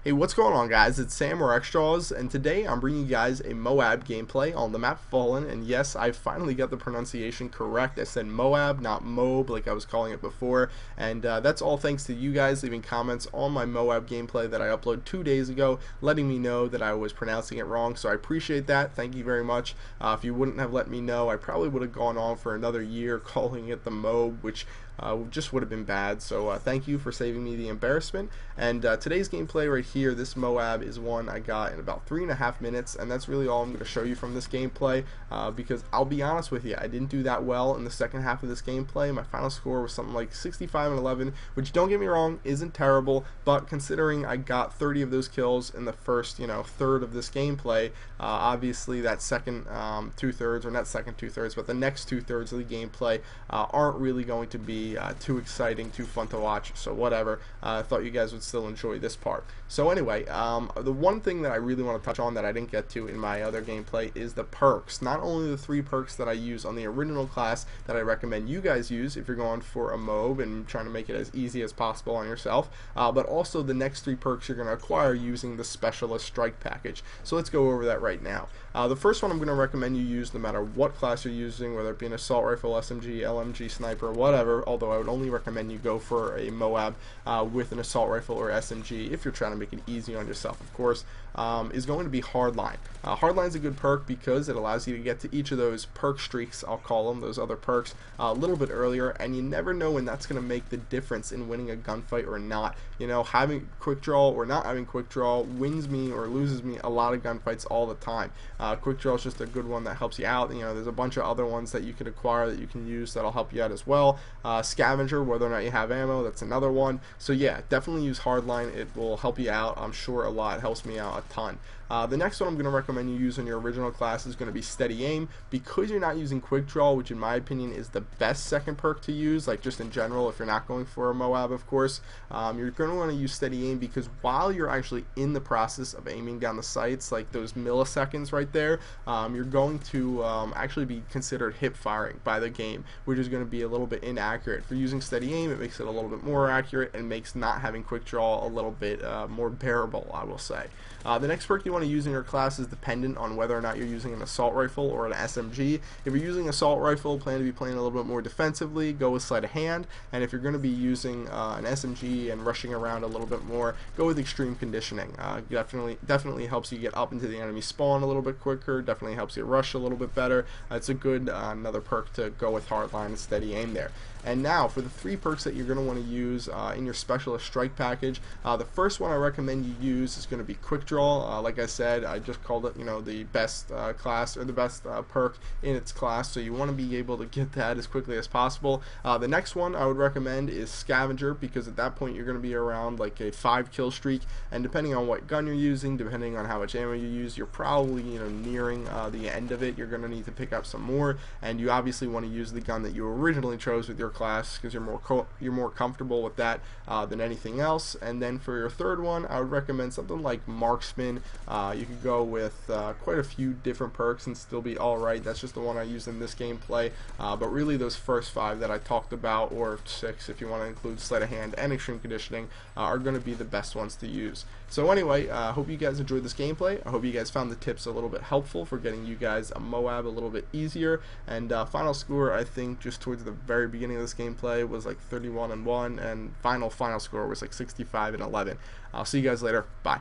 Hey, what's going on, guys? It's Sam or Extras, and today I'm bringing you guys a MOAB gameplay on the map Fallen. And yes, I finally got the pronunciation correct. I said MOAB, not MOAB, like I was calling it before. And that's all thanks to you guys leaving comments on my MOAB gameplay that I uploaded 2 days ago, letting me know that I was pronouncing it wrong. So I appreciate that. Thank you very much. If you wouldn't have let me know, I probably would have gone on for another year calling it the MOAB, which just would have been bad. So thank you for saving me the embarrassment. And today's gameplay right here, this MOAB is one I got in about 3.5 minutes, and that's really all I'm going to show you from this gameplay, because I'll be honest with you, I didn't do that well in the second half of this gameplay. My final score was something like 65 and 11, which, don't get me wrong, isn't terrible, but considering I got 30 of those kills in the first third of this gameplay, obviously that second two-thirds, or not second two-thirds, but the next two-thirds of the gameplay aren't really going to be too exciting, too fun to watch, so whatever. I thought you guys would still enjoy this part. So anyway, the one thing that I really want to touch on that I didn't get to in my other gameplay is the perks. Not only the 3 perks that I use on the original class that I recommend you guys use if you're going for a MOAB and trying to make it as easy as possible on yourself, but also the next 3 perks you're going to acquire using the Specialist Strike package. So let's go over that right now. The first one I'm going to recommend you use no matter what class you're using, whether it be an assault rifle, SMG, LMG, sniper, whatever, although I would only recommend you go for a MOAB with an assault rifle or SMG if you're trying to make it easy on yourself, of course, is going to be Hardline. Hardline is a good perk because it allows you to get to each of those perk streaks, I'll call them, those other perks, a little bit earlier, and you never know when that's going to make the difference in winning a gunfight or not. Having quick draw or not having quick draw wins me or loses me a lot of gunfights all the time. Quick draw is just a good one that helps you out. There's a bunch of other ones that you can acquire that you can use that'll help you out as well. Scavenger, whether or not you have ammo, that's another one. So yeah, definitely use Hardline. It will help you out, I'm sure, a lot. It helps me out a ton. The next one I'm going to recommend you use on your original class is going to be Steady Aim. Because you're not using Quick Draw, which in my opinion is the best second perk to use, like just in general, if you're not going for a MOAB, of course, you're going to want to use Steady Aim, because while you're actually in the process of aiming down the sights, like those milliseconds right there, you're going to actually be considered hip firing by the game, which is going to be a little bit inaccurate. For using Steady Aim, it makes it a little bit more accurate and makes not having Quick Draw a little bit more bearable, I will say. The next perk you want to use in your class is dependent on whether or not you're using an assault rifle or an SMG. If you're using assault rifle, plan to be playing a little bit more defensively, go with sleight of hand, and if you're going to be using an SMG and rushing around a little bit more, go with extreme conditioning. Definitely helps you get up into the enemy spawn a little bit quicker, definitely helps you rush a little bit better. It's a good another perk to go with Hardline and Steady Aim there. And now for the 3 perks that you're going to want to use in your Specialist Strike package, the first one I recommend you use is going to be Quick Draw. Like I said, I just called it the best class, or the best perk in its class, so you want to be able to get that as quickly as possible. The next one I would recommend is Scavenger, because at that point you're going to be around like a 5 kill streak, and depending on what gun you're using, depending on how much ammo you use, you're probably nearing the end of it. You're going to need to pick up some more, and you obviously want to use the gun that you originally chose with your class, because you're more comfortable with that than anything else. And then for your third one, I would recommend something like Marksman. You could go with quite a few different perks and still be alright. That's just the one I used in this gameplay, but really those first 5 that I talked about, or 6 if you want to include sleight of hand and extreme conditioning, are going to be the best ones to use. So anyway, I hope you guys enjoyed this gameplay. I hope you guys found the tips a little bit helpful for getting you guys a MOAB a little bit easier. And final score, I think just towards the very beginning of this gameplay, was like 31-1, and final score was like 65-11. I'll see you guys later. Bye.